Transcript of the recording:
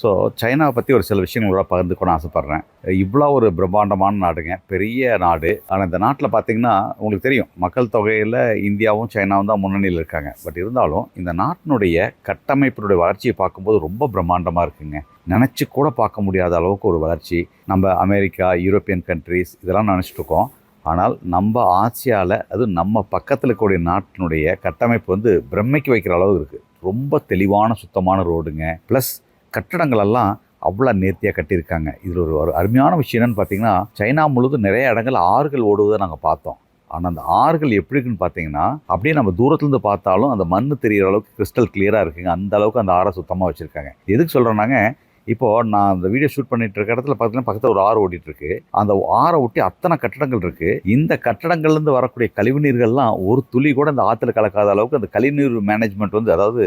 So சைனாவை பற்றி ஒரு சில விஷயங்களோட பகிர்ந்துக்கணும்னு ஆசைப்பட்றேன். இவ்வளோ ஒரு பிரம்மாண்டமான நாடுங்க, பெரிய நாடு. ஆனால் இந்த நாட்டில் பார்த்தீங்கன்னா உங்களுக்கு தெரியும், மக்கள் தொகையில் இந்தியாவும் சைனாவும் தான் முன்னணியில் இருக்காங்க. பட் இருந்தாலும் இந்த நாட்டினுடைய கட்டமைப்பினுடைய வளர்ச்சியை பார்க்கும்போது ரொம்ப பிரம்மாண்டமாக இருக்குங்க. நினச்சி கூட பார்க்க முடியாத அளவுக்கு ஒரு வளர்ச்சி. நம்ம அமெரிக்கா, யூரோப்பியன் கண்ட்ரீஸ் இதெல்லாம் நினச்சிட்டு இருக்கோம். ஆனால் நம்ம ஆசியாவில், அதுவும் நம்ம பக்கத்தில் இருக்கக்கூடிய நாட்டினுடைய கட்டமைப்பு பிரமிக்க வைக்கிற அளவு இருக்குது. ரொம்ப தெளிவான சுத்தமான ரோடுங்க. ப்ளஸ் கட்டடங்களெல்லாம் அவ்வளோ நேர்த்தியாக கட்டியிருக்காங்க. இதில் ஒரு அருமையான விஷயம் என்னென்னு பார்த்தீங்கன்னா, சைனா முழுவதும் நிறைய இடங்கள் ஆறுகள் ஓடுவதை நாங்கள் பார்த்தோம். ஆனால் அந்த ஆறுகள் எப்படி இருக்குன்னு பார்த்தீங்கன்னா, அப்படியே நம்ம தூரத்துலேருந்து பார்த்தாலும் அந்த மண் தெரிகிற அளவுக்கு கிறிஸ்டல் கிளியராக இருக்குங்க. அந்த அளவுக்கு அந்த ஆறை சுத்தமாக வச்சுருக்காங்க. எதுக்கு சொல்கிறேன்னாங்க, இப்போது நான் அந்த வீடியோ ஷூட் பண்ணிட்டு இருக்க இடத்துல பார்த்தீங்கன்னா பக்கத்தில் ஒரு ஆறு ஓடிட்டுருக்கு. அந்த ஆறை ஒட்டி அத்தனை கட்டடங்கள் இருக்குது. இந்த கட்டடங்கள்லேருந்து வரக்கூடிய கழிவுநீர்கள்லாம் ஒரு துளி கூட அந்த ஆற்றுல கலக்காத அளவுக்கு அந்த கழிவுநீர் மேனேஜ்மெண்ட் அதாவது